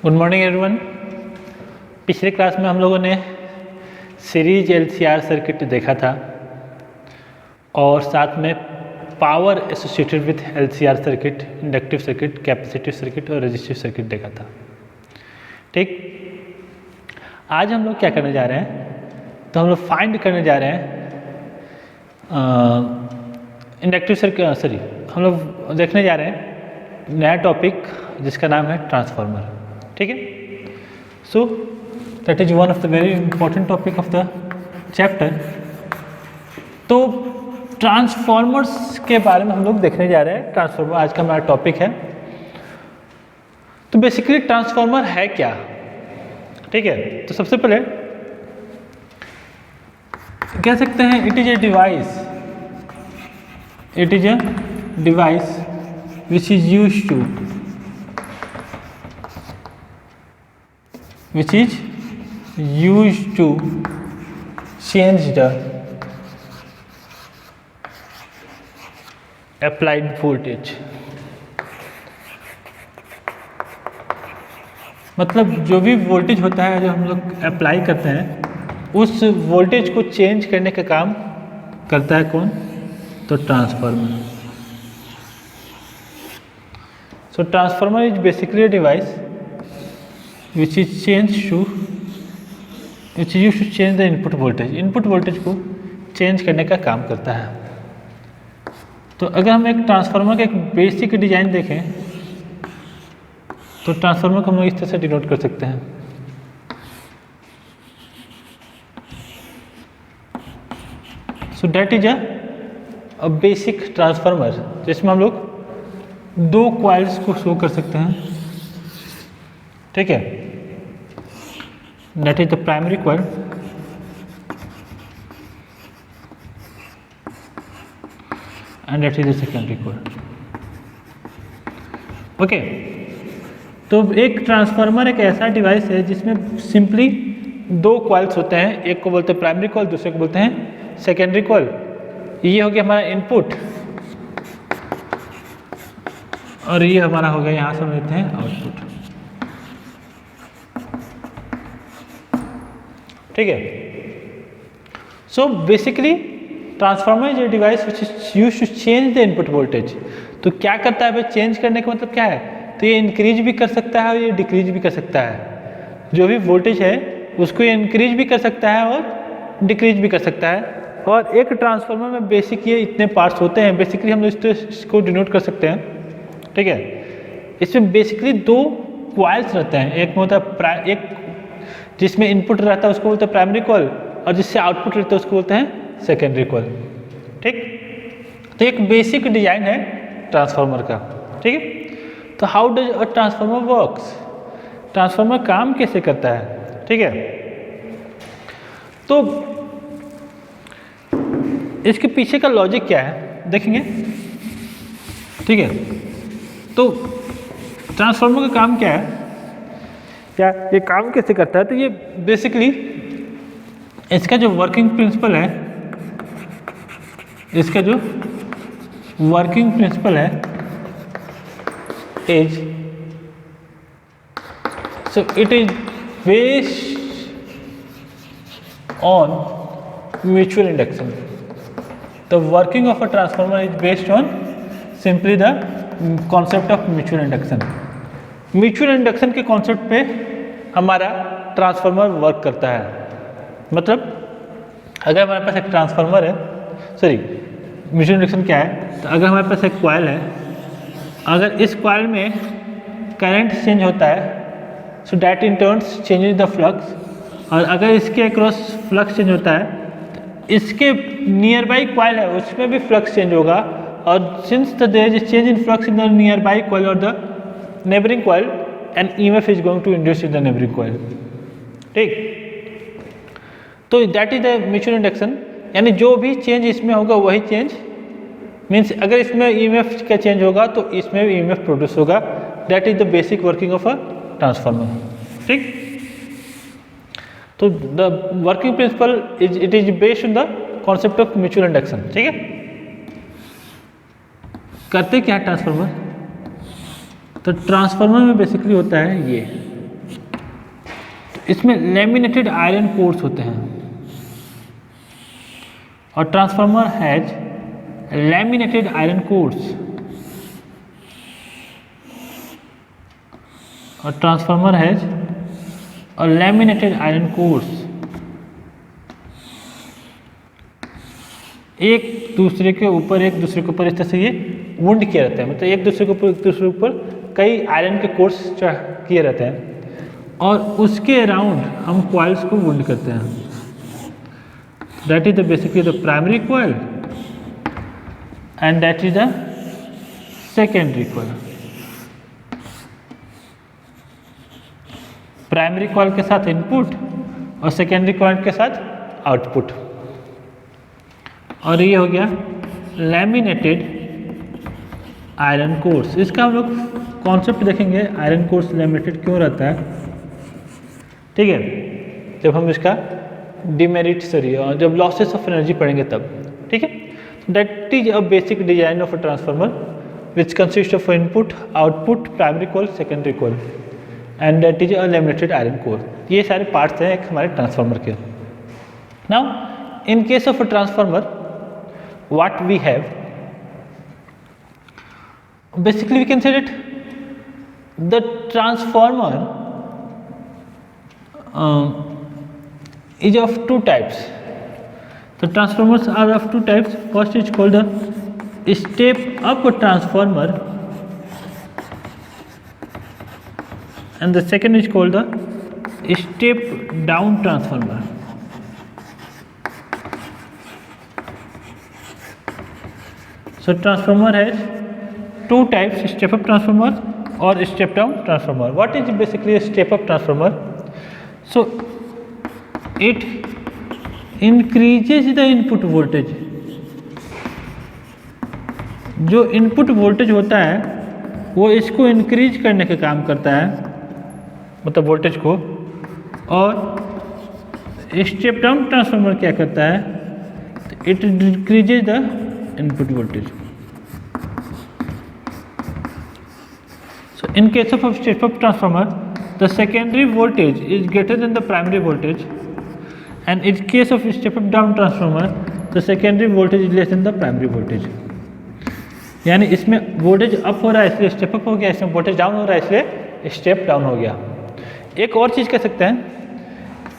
Good morning everyone. पिछले class में हम लोगों ने सीरीज एलसीआर सर्किट देखा था और साथ में power associated with LCR circuit, inductive circuit, capacitive circuit और रेजिस्टिव सर्किट देखा था। ठीक, आज हम लोग क्या करने जा रहे हैं, तो हम लोग फाइंड करने जा रहे हैं इंडक्टिव सर्किट, हम लोग देखने जा रहे हैं नया टॉपिक जिसका नाम है ट्रांसफार्मर। ठीक है, सो that is one of the very important topic of the chapter. तो ट्रांसफार्मर्स के बारे में हम लोग देखने जा रहे हैं। ट्रांसफार्मर आज का हमारा टॉपिक है। तो बेसिकली ट्रांसफार्मर है क्या? ठीक है, तो सबसे पहले कह सकते हैं it is a device, it is a device which is used to change the applied voltage। मतलब जो भी वोल्टेज होता है जो हम लोग अप्लाई करते हैं उस वोल्टेज को चेंज करने का काम करता है कौन? तो transformer. So transformer is basically a device which is used to change the input voltage। Input voltage को चेंज करने का काम करता है। तो अगर हम एक ट्रांसफार्मर का एक बेसिक डिजाइन देखें तो ट्रांसफार्मर को हम लोग इस तरह से डिनोट कर सकते हैं। सो that is a basic transformer जिसमें हम लोग दो क्वाइल्स को शो कर सकते हैं। ठीक है, that is the primary coil and that is the secondary coil. Okay, तो एक ट्रांसफार्मर एक ऐसा डिवाइस है जिसमें सिंपली दो क्वाइल्स होते हैं। एक को बोलते हैं प्राइमरी क्वाइल, दूसरे को बोलते हैं सेकेंडरी क्वाइल। ये हो गया हमारा इनपुट और ये हमारा हो गया, यहाँ से हम लेते हैं आउटपुट। ठीक है, so basically transformer is a device which is used to change the input voltage. तो क्या करता है भाई? चेंज करने का मतलब क्या है? तो ये इंक्रीज भी कर सकता है और ये डिक्रीज भी कर सकता है। जो भी वोल्टेज है उसको ये इंक्रीज भी कर सकता है और डिक्रीज भी कर सकता है। और एक ट्रांसफार्मर में बेसिक ये इतने पार्ट्स होते हैं। बेसिकली हम लोग इसको डिनोट कर सकते हैं। ठीक है, इसमें बेसिकली दो क्वाइल्स रहते हैं। एक में होता है एक जिसमें इनपुट रहता है उसको बोलते हैं प्राइमरी कॉइल, और जिससे आउटपुट रहता है उसको बोलते हैं सेकेंडरी कॉइल। ठीक, तो एक बेसिक डिजाइन है ट्रांसफार्मर का। ठीक है, तो how does a transformer works? Transformer काम कैसे करता है? ठीक है, तो इसके पीछे का लॉजिक क्या है देखेंगे। ठीक है, तो ट्रांसफार्मर का काम क्या है, क्या ये काम कैसे करता है? तो ये बेसिकली इसका जो वर्किंग प्रिंसिपल है, इसका जो वर्किंग प्रिंसिपल है is so it is based on mutual induction. The working of a transformer is based on simply the concept of mutual induction. Mutual induction के कॉन्सेप्ट पे हमारा ट्रांसफार्मर वर्क करता है। मतलब अगर हमारे पास एक ट्रांसफार्मर है, सॉरी म्यूचुअल इंडक्शन क्या है, तो अगर हमारे पास एक कॉइल है, अगर इस कॉइल में करंट चेंज होता है so that in turns changes the flux, और अगर इसके अक्रॉस फ्लक्स चेंज होता है तो इसके नियर बाई कॉइल है उसमें भी फ्लक्स चेंज होगा। और since there is a change in flux in the nearby coil or the neighboring coil, an EMF is going to induce in the neighboring coil। ठीक, तो that is the mutual induction। यानी जो भी change इसमें होगा वही change means अगर इसमें EMF का चेंज होगा तो इसमें भी EMF प्रोड्यूस होगा। That is the basic working of a transformer. ठीक, तो the working principle it is based on the concept of mutual induction. ठीक है, करते क्या ट्रांसफार्मर? तो ट्रांसफार्मर में बेसिकली होता है ये इसमें लैमिनेटेड आयरन कोर्स होते हैं और transformer has laminated iron cores और transformer has a laminated iron cores. एक दूसरे के ऊपर इस तरह से ये वुंड किया रहता है, मतलब एक दूसरे के ऊपर कई आयरन के कोर्स किए रहते हैं और उसके अराउंड हम कॉइल्स को वुंड करते हैं। That is the basically the primary coil and that is the secondary coil. Primary coil के साथ इनपुट और सेकेंडरी कॉइल के साथ आउटपुट। और ये हो गया लैमिनेटेड आयरन कोर्स। इसका हम लोग कॉन्सेप्ट देखेंगे, आयरन कोर्स लैमिनेटेड क्यों रहता है, ठीक है, जब हम इसका डिमेरिट जब लॉसेस ऑफ एनर्जी पढ़ेंगे तब, ठीक है। That is a basic design of a transformer which consist of input, output, primary coil, secondary coil and that is a laminated iron core. ये सारे पार्ट्स हैं एक हमारे ट्रांसफार्मर के। Now in case of a transformer what we have, basically we can say that the transformer is of two types. The transformers are of two types. First is called the step up transformer and the second is called the step down transformer. So transformer has two types, step up transformer or step down transformer. What is basically a step up transformer? So it increases the input voltage. जो input voltage होता है वो इसको increase करने का काम करता है, मतलब वोल्टेज को। और स्टेप डाउन ट्रांसफार्मर क्या करता है, it decreases the input voltage. So in case of a step up transformer, the secondary voltage is greater than the primary voltage, and in case of step up down transformer, the secondary voltage is less than the primary voltage. यानी इसमें voltage up हो रहा है इसलिए step up हो गया, इसमें voltage down हो रहा है इसलिए स्टेप डाउन हो गया। एक और चीज़ कह सकते हैं,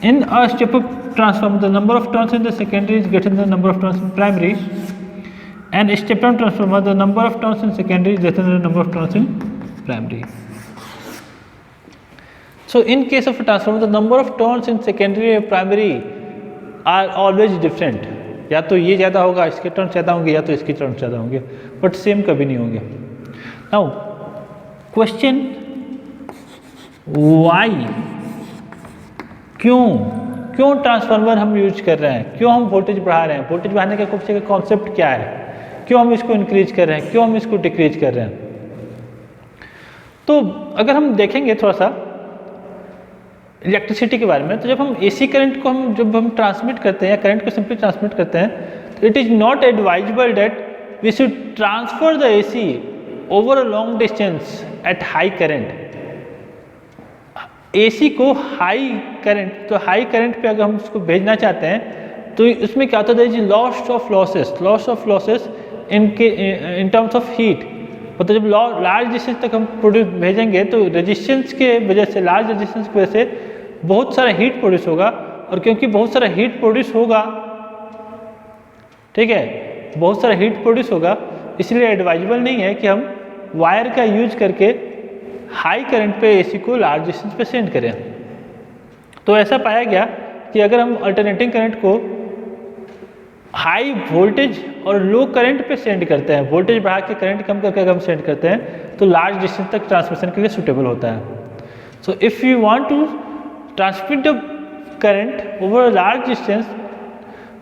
in a step up transformer the number of turns in the secondary is greater than the number of turns in primary, and step down transformer the number of turns in secondary is greater than the number of turns in primary. So in case of a transformer the number of turns in secondary and primary are always different. या तो ये ज़्यादा होगा, इसके turns ज़्यादा होंगे, या तो इसके टर्न्स ज़्यादा होंगे, बट सेम कभी नहीं होंगे। नाउ क्वेश्चन, वाई, क्यों ट्रांसफार्मर हम यूज कर रहे हैं, क्यों हम वोल्टेज बढ़ा रहे हैं, वोल्टेज बढ़ाने का कॉन्सेप्ट क्या है, क्यों हम इसको इंक्रीज कर रहे हैं, क्यों हम इसको डिक्रीज कर रहे हैं। तो अगर हम देखेंगे थोड़ा सा इलेक्ट्रिसिटी के बारे में, तो जब हम एसी करंट को जब हम ट्रांसमिट करते हैं या करंट को सिंपली ट्रांसमिट करते हैं, तो it is not advisable that we should transfer the AC over a long distance at high current. AC को हाई करंट, तो हाई करंट पे अगर हम उसको भेजना चाहते हैं तो उसमें क्या होता है, loss of losses in terms of heat. मतलब जब लार्ज डिस्टेंस तक हम भेजेंगे तो रेजिस्टेंस के वजह से, लार्ज रेजिस्टेंस की वजह से बहुत सारा हीट प्रोड्यूस होगा, और क्योंकि बहुत सारा हीट प्रोड्यूस होगा, ठीक है, बहुत सारा हीट प्रोड्यूस होगा, इसलिए एडवाइजेबल नहीं है कि हम वायर का यूज करके हाई करंट पे एसी को लार्ज डिस्टेंस पे सेंड करें। तो ऐसा पाया गया कि अगर हम अल्टरनेटिंग करंट को हाई वोल्टेज और लो करंट पे सेंड करते हैं, वोल्टेज बढ़ा के करंट कम करके अगर हम सेंड करते हैं तो लार्ज डिस्टेंस तक ट्रांसमिशन के लिए सूटेबल होता है। So if you want to transmit the current over a large distance,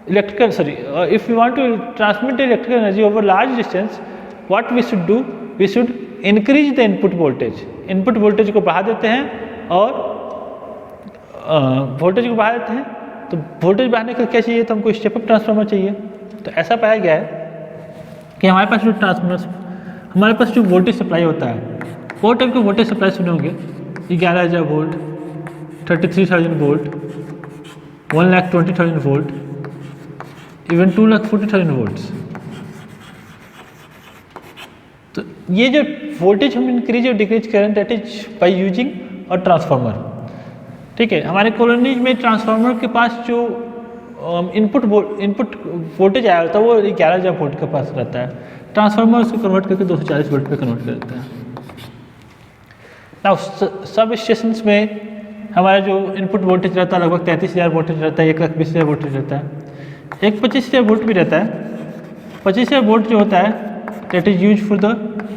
if you want to transmit electrical energy over large distance, what we should do, we should increase the input voltage. Input voltage को बढ़ा देते हैं और voltage को बढ़ा देते हैं। तो वोल्टेज बढ़ाने के लिए क्या चाहिए, तो हमको स्टेप अप ट्रांसफार्मर चाहिए। तो ऐसा पाया गया है कि हमारे पास जो ट्रांसफार्मर, हमारे पास जो वोल्टेज सप्लाई होता है, वो टाइप के वोल्टेज सप्लाई सुने होंगे, 11,000 volt, 33,000 volt, 1,20,000 volt, even 2,40,000 volts. तो ये जो वोल्टेज हम इंक्रीज और डिक्रीज करें that is by using a transformer. ठीक है, हमारे कॉलोनीज में ट्रांसफार्मर के पास जो इनपुट वोल्टेज आया होता है वो 11,000 वोल्ट के पास रहता है। ट्रांसफार्मर उसको कन्वर्ट करके 240 वोल्ट पे कन्वर्ट कर देता है। नाउ सब स्टेशंस में हमारा जो इनपुट वोल्टेज रहता है लगभग 33,000 वोल्टेज रहता है, 1,20,000 वोल्टेज रहता है, एक 25,000 वोल्ट भी रहता है। 25,000 वोल्ट जो होता है that is use for the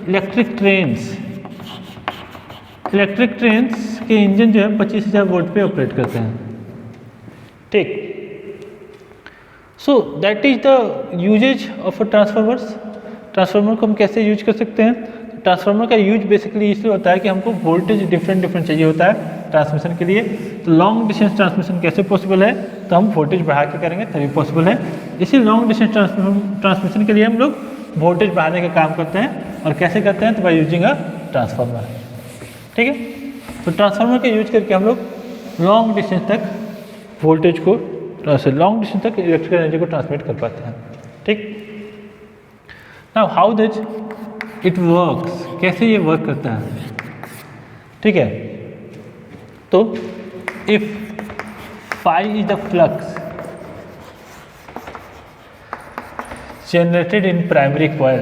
electric trains. Electric trains के इंजन जो है 25,000 वोल्ट पे ऑपरेट करते हैं। ठीक, so that is the usages of transformers. Transformer को हम कैसे यूज कर सकते हैं? ट्रांसफार्मर का यूज बेसिकली इसलिए होता है कि हमको वोल्टेज डिफरेंट चाहिए होता है ट्रांसमिशन के लिए। तो लॉन्ग डिस्टेंस ट्रांसमिशन कैसे पॉसिबल है? तो हम वोल्टेज बढ़ा के करेंगे तभी पॉसिबल है। इसी लॉन्ग डिस्टेंस ट्रांसमिशन के लिए हम लोग वोल्टेज बढ़ाने का काम करते हैं। और कैसे करते हैं? तो बाय यूजिंग अ ट्रांसफार्मर। ठीक है, तो ट्रांसफार्मर का यूज करके हम लोग लॉन्ग डिस्टेंस तक वोल्टेज को लॉन्ग डिस्टेंस तक इलेक्ट्रिकल एनर्जी को ट्रांसमिट कर पाते हैं। ठीक, now how does it works, कैसे ये वर्क करता है? ठीक है, तो if phi is the flux generated in primary coil,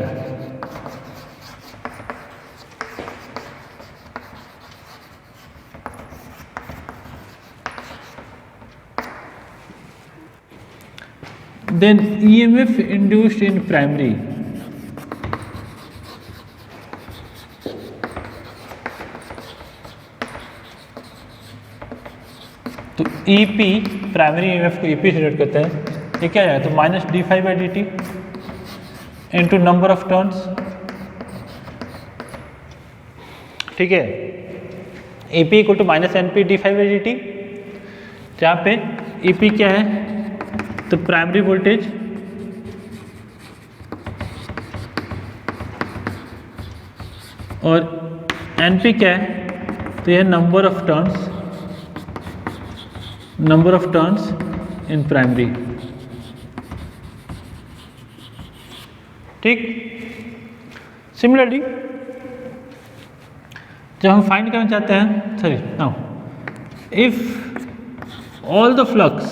then EMF induced in primary तो EP प्राइमरी EMF को EP से डिनोट करते हैं। ये क्या है? तो minus d∅/dt into number of turns. ठीक है, EP equal to minus NP d∅/dt, जहाँ पे EP क्या है? तो प्राइमरी वोल्टेज और NP क्या है? तो यह number of turns in primary. ठीक, सिमिलरली जब हम फाइंड करना चाहते हैं, sorry now if all the flux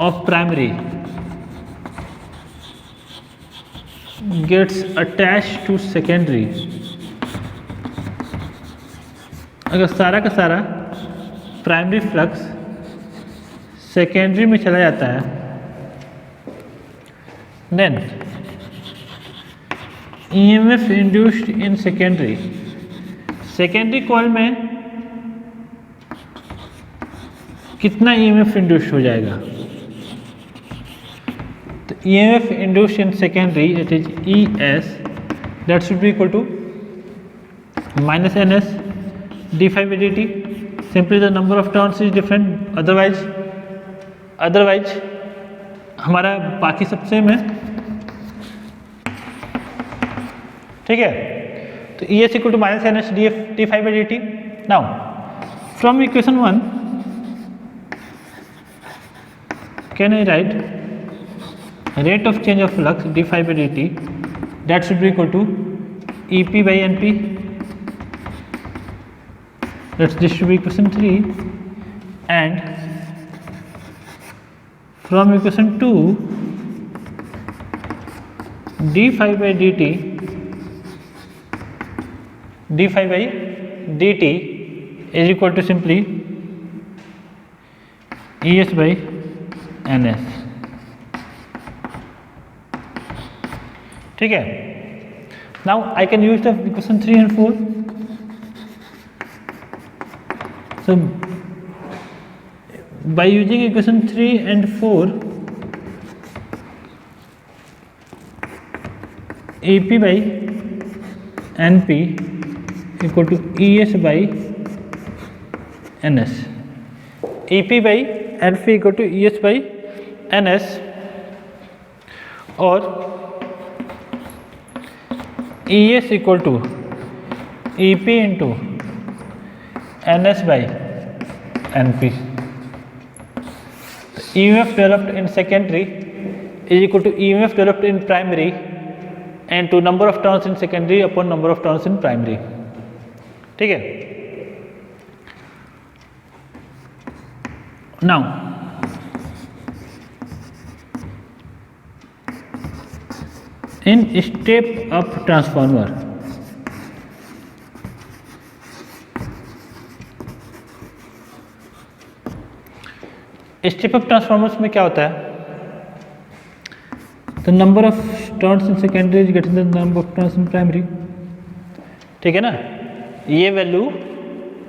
of primary gets attached to secondary, अगर सारा का सारा प्राइमरी फ्लक्स सेकेंडरी में चला जाता है, then EMF induced in secondary coil में कितना EMF इंड्यूस्ड हो जाएगा? EMF induced in secondary, it is ES, that should be equal to minus NS d∅/dt. Simply the number of turns is different, otherwise हमारा बाकी सब same है। ठीक है, तो ES equal to minus NS d∅/dt. Now from equation 1 can I write rate of change of flux d∅/dt, that should be equal to EP/NP. This should be equation 3, and from equation 2 d∅/dt is equal to simply ES/NS. ठीक है, now I can use the equation 3 and 4. So by using equation 3 and 4, EP/NP equal to ES/NS. EP/NP equal to ES/NS, और ES equal to EP into NS by NP. EMF developed in secondary is equal to EMF developed in primary and to number of turns in secondary upon number of turns in primary. ठीक है. Now in step up transformer, step up transformers में क्या होता है? The number of turns in secondary is greater than the number of turns in primary. ठीक है ना, ये value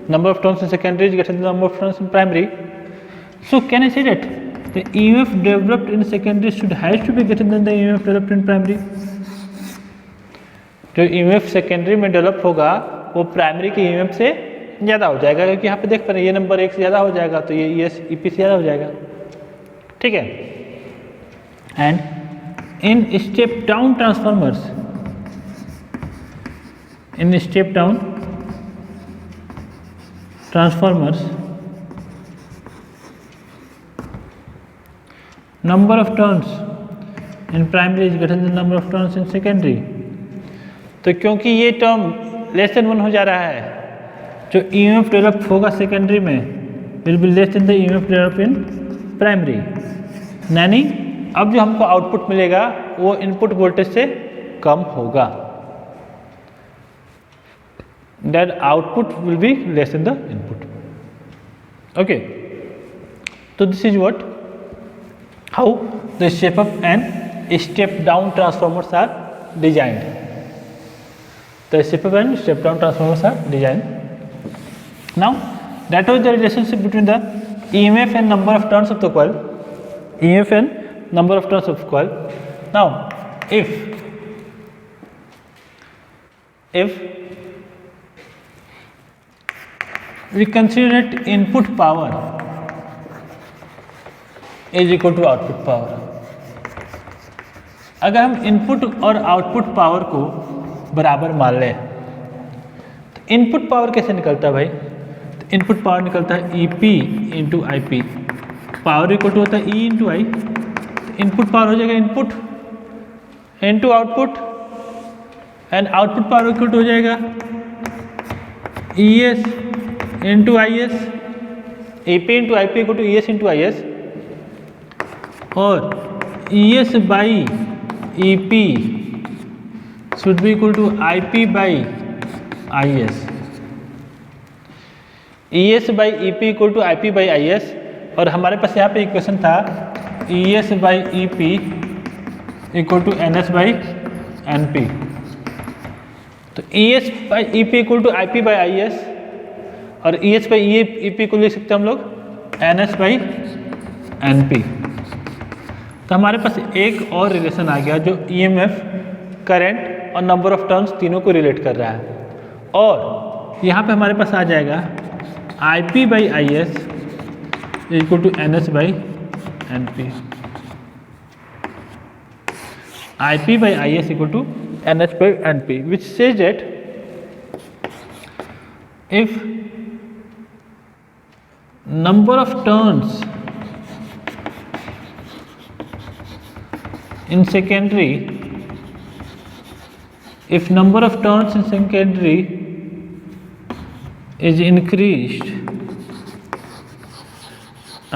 number of turns in secondary is greater than the number of turns in primary. So can I say that the EMF developed in secondary should has to be greater than the EMF developed in primary. जो EMF सेकेंडरी में develop होगा वो primary के EMF से ज़्यादा हो जाएगा, क्योंकि यहाँ पे देख पा रहे हैं ये नंबर 1 से ज़्यादा हो जाएगा तो ये ES EP से ज़्यादा हो जाएगा. ठीक है. And in step down transformers, in step down transformers number of turns in primary is greater then number of turns in secondary. तो क्योंकि ये टर्म लेस देन 1 हो जा रहा है, जो EMF डेवलप होगा सेकेंडरी में will be less than the EMF develop in primary. यानी अब जो हमको आउटपुट मिलेगा वो इनपुट वोल्टेज से कम होगा. That output will be less than the input. Okay, तो this is what how the step up and step down transformers are designed. The step up and step down transformers are designed. Now that was the relationship between the EMF and number of turns of the coil. EMF and number of turns of coil. Now if we consider that input power is equal to output power, अगर हम input और output power को बराबर मान लें तो input power कैसे निकलता है भाई? तो इनपुट पावर निकलता है EP into IP. Power equal to होता है E इंटू I. तो इनपुट पावर हो जाएगा input into output and output power equal to हो जाएगा ES into IS. EP into IP equal to ES into IS और ES by EP should be equal to IP by IS. ES by EP equal to IP by IS. और हमारे पास यहाँ पे equation था ES by EP equal to NS by NP. तो ES by EP equal to IP by IS और ES by EP को लिख सकते हैं हम लोग NS by NP. तो हमारे पास एक और रिलेशन आ गया जो EMF, करंट और नंबर ऑफ टर्न्स तीनों को रिलेट कर रहा है. और यहाँ पे हमारे पास आ जाएगा IP by IS equal to NS by NP. IP by IS equal to NS by NP, which says that if number of turns in secondary, if number of turns in secondary is increased,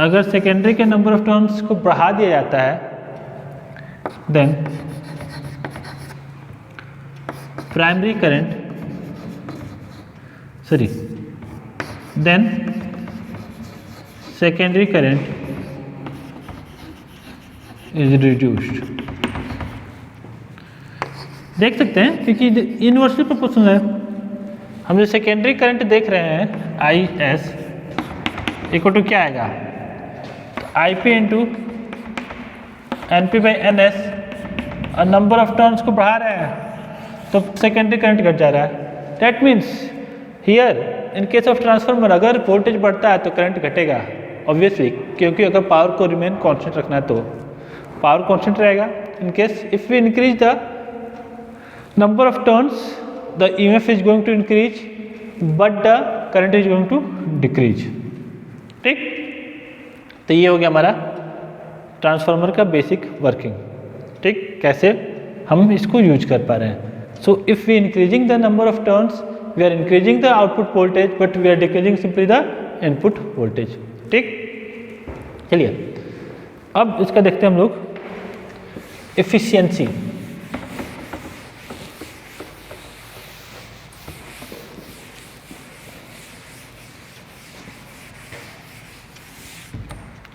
अगर secondary के number of turns को बढ़ा दिया जाता है then primary current then secondary current is reduced. देख सकते हैं क्योंकि इनवर्सली प्रोपोर्शनल है. हम जो सेकेंडरी करंट देख रहे हैं IS इक्वल टू क्या आएगा? तो IP into NP by NS और नंबर ऑफ टर्न्स को बढ़ा रहे हैं तो सेकेंडरी करंट घट जा रहा है. That means here in case of transformer अगर वोल्टेज बढ़ता है तो करंट घटेगा ऑब्वियसली, क्योंकि अगर पावर को रिमेन कांस्टेंट रखना है तो पावर कांस्टेंट रहेगा. In case if we increase the number of turns the EMF is going to increase but the current is going to decrease. ठीक, तो ये हो गया हमारा ट्रांसफार्मर का बेसिक वर्किंग। ठीक, कैसे हम इसको यूज कर पा रहे हैं। So if we increasing the number of turns we are increasing the output voltage but we are decreasing simply the input voltage. ठीक, चलिए अब इसका देखते हैं हम लोग efficiency.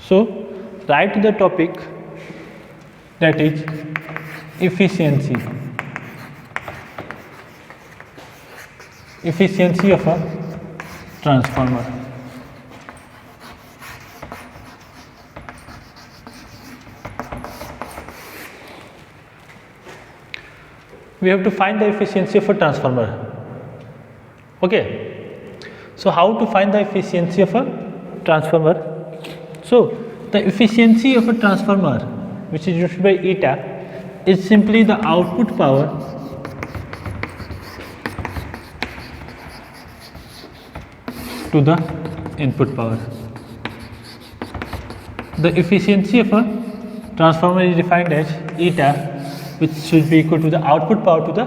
So write the topic that is efficiency. Efficiency of a transformer. We have to find the efficiency of a transformer. Okay, so how to find the efficiency of a transformer? So the efficiency of a transformer, which is used by eta, is simply the output power to the input power. The efficiency of a transformer is defined as eta, which should be equal to the output power to the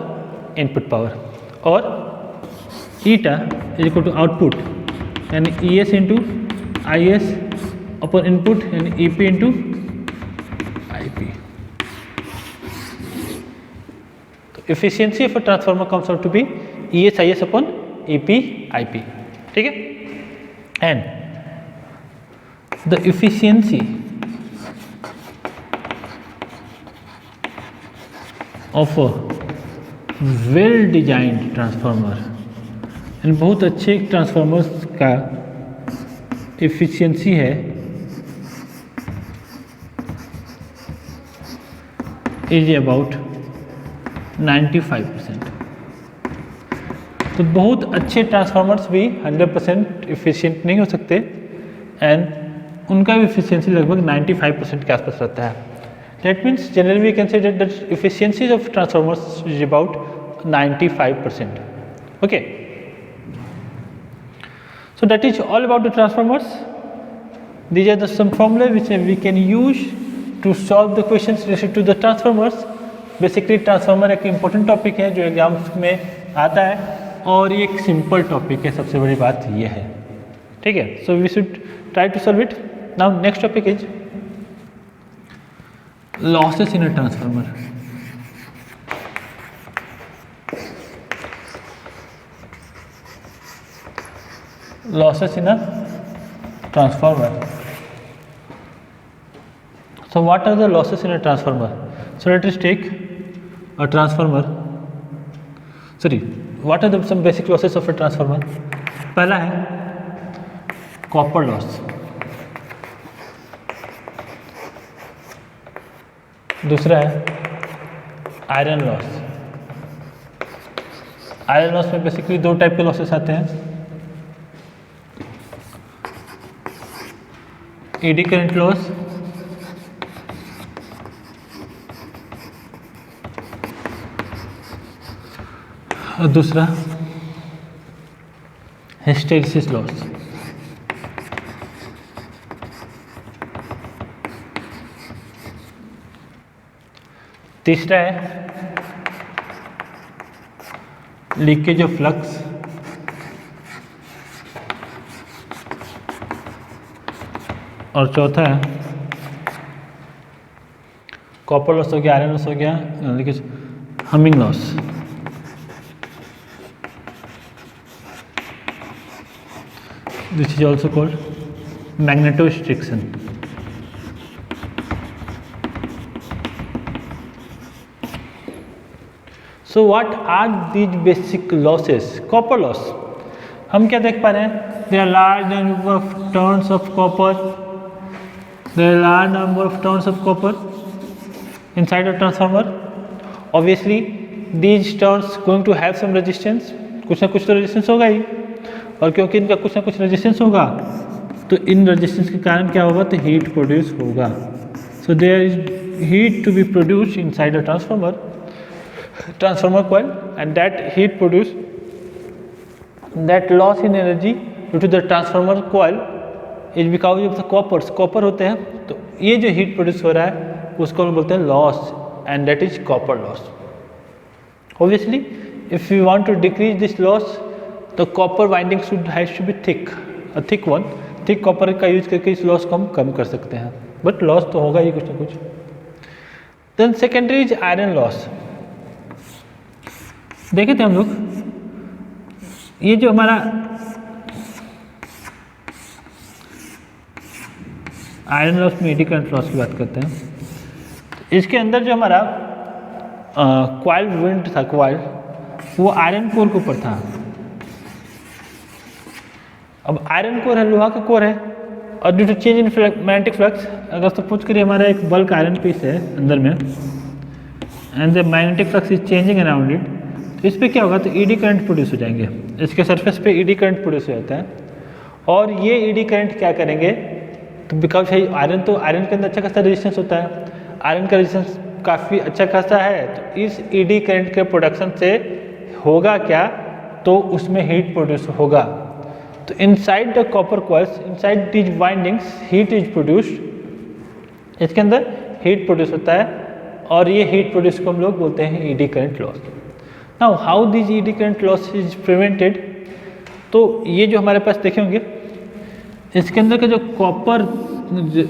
input power, or eta is equal to output and ES into IS upon input and EP into IP. So efficiency of a transformer comes out to be ES IS upon EP IP. ठीक है, and the efficiency of a well designed transformer, and बहुत अच्छे transformers का efficiency है is about 95%। तो बहुत अच्छे transformers भी 100% एफिशिएंट नहीं हो सकते, एंड उनका भी एफिशिएंसी लगभग 95% के आसपास रहता है। That means generally we can say that efficiency of transformers is about 95%। Okay, so that is all about the transformers. These are the some formula which we can use to solve the questions related to the transformers. Basically transformer एक important topic है जो exams में आता है, और ये एक simple topic है, सबसे बड़ी बात ये है। ठीक है, so we should try to solve it. Now next topic is losses in a transformer. Losses in a transformer. So what are the losses in a transformer? So let us take a transformer. Sorry, what are the some basic losses of a transformer? पहला है copper loss, दूसरा है iron loss. Iron loss में basically दो type के losses आते हैं, AD current loss और दूसरा हिस्टेरिसिस लॉस। तीसरा है लीकेज ऑफ फ्लक्स, और चौथा है कॉपर लॉस हो गया, आयरन लॉस हो गया, leakage humming loss. This is also called magnetostriction. So what are these basic losses? Copper loss हम क्या देख पा रहे हैं? There are large number of turns of copper, there are large number of turns of copper inside a transformer. Obviously these turns going to have some resistance, कुछ ना कुछ तो रेजिस्टेंस होगा ही, और क्योंकि इनका कुछ ना कुछ रेजिस्टेंस होगा तो इन रेजिस्टेंस के कारण क्या होगा, तो हीट प्रोड्यूस होगा। So there is heat to be produced inside a transformer coil, and that heat produced that loss in energy due to the transformer coil is because of the coppers, copper होते हैं, तो ये जो heat produce हो रहा है उसको हम बोलते हैं loss, and that is copper loss. Obviously if you want to decrease this loss, the copper winding should has to be thick, a thick one, thick copper का यूज करके इस लॉस को हम कम कर सकते हैं, बट लॉस तो होगा ही कुछ ना कुछ। Then secondary is iron loss. देखे थे हम लोग, ये जो हमारा आयरन लॉस में एडी करंट लॉस की बात करते हैं, इसके अंदर जो हमारा क्वाइल विंड था, क्वाइल वो आयरन कोर के ऊपर था। अब आयरन कोर है, लोहा का कोर है, और due to change in magnetic flux, अगर सपोज करिए हमारा एक बल्क आयरन पीस है अंदर में, and the magnetic flux is changing around it, तो इस पर क्या होगा, तो ईडी करंट प्रोड्यूस हो जाएंगे, इसके सरफेस पे ईडी करंट प्रोड्यूस हो जाता है, और ये ईडी करंट क्या करेंगे, तो बिकॉज है आयरन, तो आयरन के अंदर अच्छा खासा रेजिस्टेंस होता है, आयरन का रेजिस्टेंस काफ़ी अच्छा खासा है, तो इस ईडी करंट के प्रोडक्शन से होगा क्या, तो उसमें हीट प्रोड्यूस होगा। तो inside the copper coils, inside these windings heat is produced, इसके अंदर हीट प्रोड्यूस होता है, और ये हीट प्रोड्यूस को हम लोग बोलते हैं eddy current loss. Now how this eddy current loss is prevented, तो ये जो हमारे पास देखे होंगे, इसके अंदर का जो कॉपर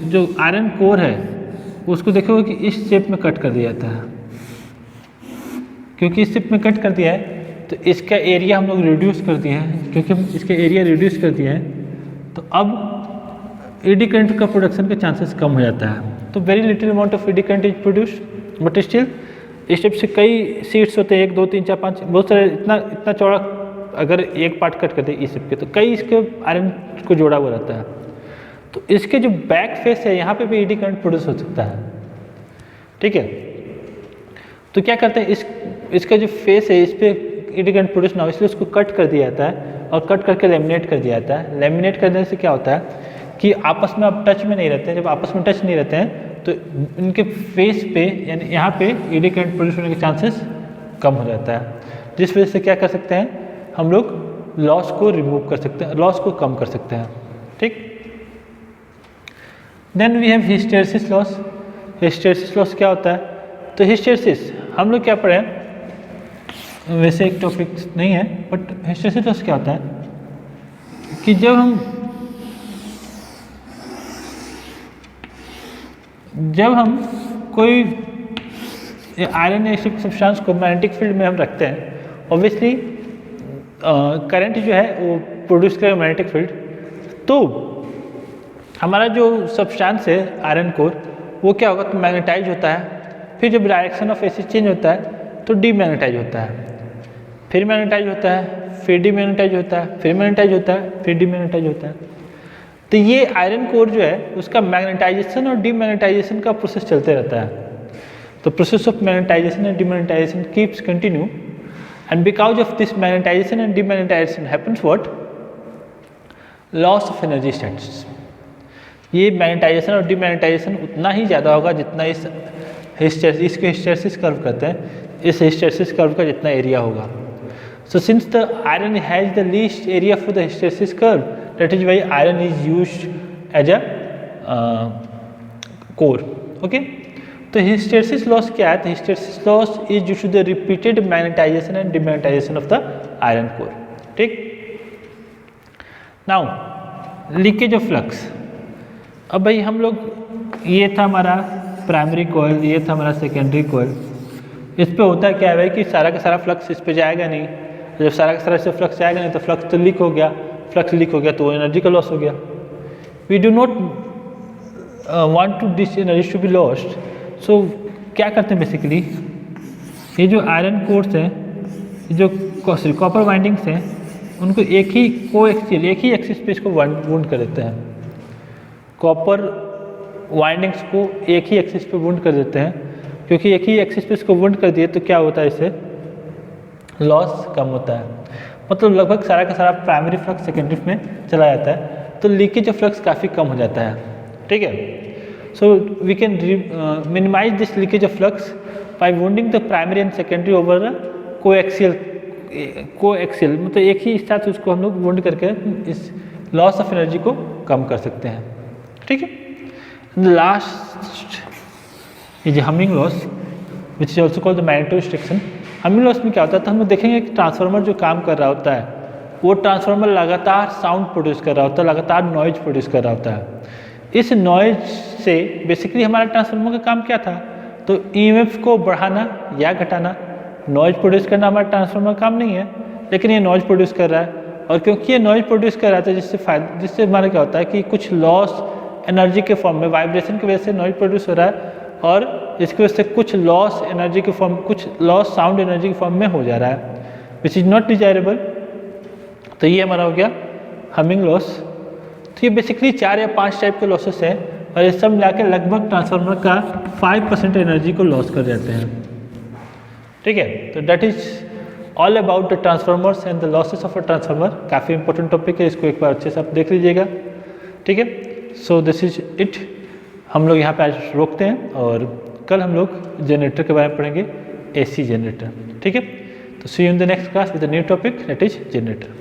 जो आयरन कोर है उसको देखोगे कि इस शेप में कट कर दिया जाता है, क्योंकि इस शेप में कट कर दिया है तो इसका एरिया हम लोग रिड्यूस कर दिए हैं, क्योंकि हम इसके एरिया रिड्यूस कर दिए हैं, तो अब एडी करंट का प्रोडक्शन के चांसेस कम हो जाता है। तो very little amount of eddy current is produced, but still इस टाइप से कई सीट्स होते हैं, 1 2 3 4 5 बहुत सारे, इतना चौड़ा, अगर एक पार्ट कट कर दे इस शेप के, तो कई इसके आयरन को जोड़ा हुआ रहता है, तो इसके जो बैक फेस है यहाँ पे भी ईडी करंट प्रोड्यूस हो सकता है, ठीक है। तो क्या करते हैं, इसका जो फेस है इस पर ईडी करंट प्रोड्यूस ना हो, इसलिए उसको कट कर दिया जाता है, और कट करके लेमिनेट कर दिया जाता है। लेमिनेट करने से क्या होता है कि आपस में आप टच में नहीं रहते हैं, जब आपस में टच नहीं रहते हैं तो इनके फेस पे, यानी यहाँ पे ईडी करंट प्रोड्यूस होने के चांसेस कम हो जाता है, जिस वजह से क्या कर सकते हैं, हम लोग लॉस को रिमूव कर सकते हैं, लॉस को कम कर सकते हैं, ठीक। Then we have hysteresis loss. Hysteresis loss क्या होता है, तो हिस्टेरिसिस हम लोग क्या पढ़े, वैसे एक टॉपिक नहीं है, बट हिस्टेरिसिस लॉस क्या होता है कि जब हम कोई आयरन या सब्सटेंस को मैग्नेटिक फील्ड में हम रखते हैं, ऑब्वियसली करंट जो है वो प्रोड्यूस करेगा मैग्नेटिक फील्ड, तो हमारा जो सब्सटेंस है आयरन कोर वो क्या होगा, तो मैग्नेटाइज होता है, फिर जब डायरेक्शन ऑफ एसी चेंज होता है तो डीमैग्नेटाइज होता है, फिर मैग्नेटाइज होता है, फिर डीमैग्नेटाइज होता है, फिर मैग्नेटाइज होता है, फिर डीमैग्नेटाइज होता है। तो ये आयरन कोर जो है उसका मैग्नेटाइजेशन और डीमैग्नेटाइजेशन का प्रोसेस चलते रहता है। तो process of magnetization and demagnetization keeps continue, and because of this magnetization and demagnetization happens what, loss of energy states। ये मैग्नेटाइजेशन और डीमैग्नेटाइजेशन उतना ही ज़्यादा होगा जितना इस इसको हिस्टेरिसिस कर्व कहते हैं, इस हिस्टेरिसिस कर्व का जितना एरिया होगा। So since the iron has the least area for the hysteresis curve, that is why iron is used as a core, okay. तो हिस्टेरिसिस लॉस क्या है, तो hysteresis loss is due to the repeated magnetization and demagnetization of the iron core, ठीक। Now leakage of flux. अब भाई हम लोग, ये था हमारा प्राइमरी कॉइल, ये था हमारा सेकेंडरी कॉइल, इस पे होता क्या है कि सारा का सारा फ्लक्स इस पे जाएगा नहीं, जब सारा का सारा इस फ्लक्स जाएगा नहीं तो फ्लक्स तो लीक हो गया, फ्लक्स लीक हो गया तो एनर्जी का लॉस हो गया। We do not want to this energy to be lost, so क्या करते हैं बेसिकली, ये जो आयरन कोर्स हैं, जो कॉपर वाइंडिंग्स हैं, उनको एक ही कोएक्सियल, एक ही एक्सिस पे इसको वुंड कर देते हैं। कॉपर वाइंडिंग्स को एक ही एक्सिस पे वुंड कर देते हैं, क्योंकि एक ही एक्सिस पे इसको वुंड कर दिए तो क्या होता है, इससे लॉस कम होता है, मतलब लगभग सारा का सारा प्राइमरी फ्लक्स सेकेंडरी में चला जाता है, तो लीकेज ऑफ फ्लक्स काफ़ी कम हो जाता है, ठीक है। So we can minimize this leakage of flux by wounding the primary and secondary over a coaxial को एक्सियल मतलब एक ही साथ उसको हम लोग वुंड करके इस लॉस ऑफ एनर्जी को कम कर सकते हैं। ठीक है। Last is humming loss which is also called the magneto restriction. Humming loss में क्या होता है, तो हम लोग देखेंगे कि ट्रांसफार्मर जो काम कर रहा होता है वो ट्रांसफार्मर लगातार साउंड प्रोड्यूस कर रहा होता है, लगातार नॉइज प्रोड्यूस कर रहा होता है। इस नॉइज से बेसिकली हमारा ट्रांसफार्मर का काम क्या था, तो ईएमएफ को बढ़ाना या घटाना। नॉइज प्रोड्यूस करना हमारा ट्रांसफार्मर का काम नहीं है, लेकिन ये नॉइज प्रोड्यूस कर रहा है। और क्योंकि ये नॉइज प्रोड्यूस कर रहा था जिससे हमारा क्या होता है कि कुछ लॉस एनर्जी के फॉर्म में, वाइब्रेशन की वजह से नॉइज प्रोड्यूस हो रहा है और इसकी वजह से कुछ लॉस एनर्जी के फॉर्म, कुछ लॉस साउंड एनर्जी के फॉर्म में हो जा रहा है, विच इज़ नॉट डिजायरेबल। तो ये हमारा हो गया हमिंग लॉस। तो ये बेसिकली 4 या 5 टाइप के लॉसेस हैं और ये सब मिला के लगभग ट्रांसफार्मर का 5% एनर्जी को लॉस कर जाते हैं। ठीक है, तो that is all about the transformers and the losses of a transformer. काफ़ी इंपॉर्टेंट टॉपिक है, इसको एक बार अच्छे से आप देख लीजिएगा। ठीक है, सो दिस इज इट। हम लोग यहाँ पे आज रोकते हैं और कल हम लोग जनरेटर के बारे में पढ़ेंगे, AC जनरेटर। ठीक है, तो see you in the next class with a new topic that is generator.